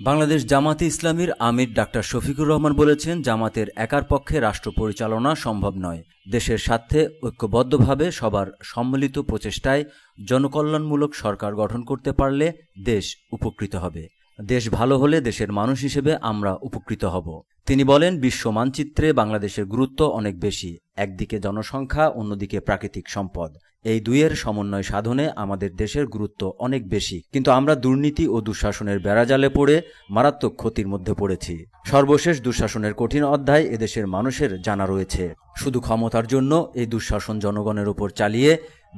বাংলাদেশ জামাতে ইসলামীর আমির ডাক্তার শফিকুর রহমান বলেছেন, জামাতের একার পক্ষে রাষ্ট্র পরিচালনা সম্ভব নয়। দেশের স্বার্থে ঐক্যবদ্ধভাবে সবার সম্মিলিত প্রচেষ্টায় জনকল্যাণমূলক সরকার গঠন করতে পারলে দেশ উপকৃত হবে। দেশ ভালো হলে দেশের মানুষ হিসেবে আমরা উপকৃত হব। তিনি বলেন, বিশ্ব মানচিত্রে বাংলাদেশের গুরুত্ব অনেক বেশি। একদিকে জনসংখ্যা, অন্যদিকে প্রাকৃতিক সম্পদ। এই দুইয়ের সমন্বয় সাধনে আমাদের দেশের গুরুত্ব অনেক বেশি, কিন্তু আমরা দুর্নীতি ও দুঃশাসনের বেড়াজালে পড়ে মারাত্মক ক্ষতির মধ্যে পড়েছি। সর্বশেষ দুঃশাসনের কঠিন অধ্যায় এদেশের মানুষের জানা রয়েছে। শুধু ক্ষমতার জন্য এই দুঃশাসন জনগণের উপর চালিয়ে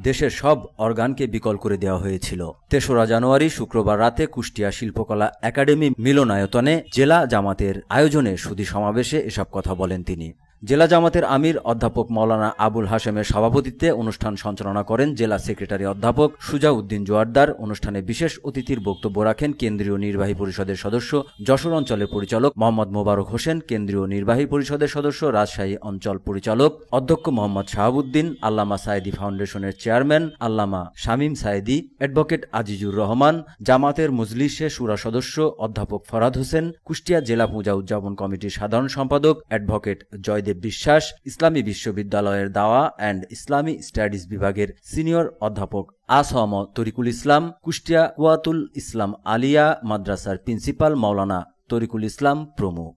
দেশের সব অর্গানকে বিকল করে দেওয়া হয়েছিল। ৩রা জানুয়ারি শুক্রবার রাতে কুষ্টিয়া শিল্পকলা একাডেমি মিলনায়তনে জেলা জামাতের আয়োজনে সুধী সমাবেশে এসব কথা বলেন তিনি। জেলা জামাতের আমির অধ্যাপক মাওলানা আবুল হাশেমের সভাপতিত্বে অনুষ্ঠান সঞ্চালনা করেন জেলা সেক্রেটারি অধ্যাপক সুজাউদ্দিন জোয়ারদার। অনুষ্ঠানে বিশেষ অতিথির বক্তব্য রাখেন কেন্দ্রীয় নির্বাহী পরিষদের সদস্য যশোর অঞ্চলের পরিচালক মোহাম্মদ মোবারক হোসেন, কেন্দ্রীয় নির্বাহী পরিষদের সদস্য রাজশাহী অঞ্চল পরিচালক অধ্যক্ষ মোহাম্মদ শাহাবুদ্দিন, আল্লামা সায়েদী ফাউন্ডেশনের চেয়ারম্যান আল্লামা শামীম সায়েদী, অ্যাডভোকেট আজিজুর রহমান, জামাতের মজলিসে শুরা সদস্য অধ্যাপক ফরহাদ হোসেন, কুষ্টিয়া জেলা পূজা উদযাপন কমিটির সাধারণ সম্পাদক অ্যাডভোকেট জয়দেব বিশ্বাস, ইসলামী বিশ্ববিদ্যালয়ের দাওয়া অ্যান্ড ইসলামী স্টাডিজ বিভাগের সিনিয়র অধ্যাপক আসম তরিকুল ইসলাম, কুষ্টিয়া কুয়াতুল ইসলাম আলিয়া মাদ্রাসার প্রিন্সিপাল মাওলানা তরিকুল ইসলাম প্রমুখ।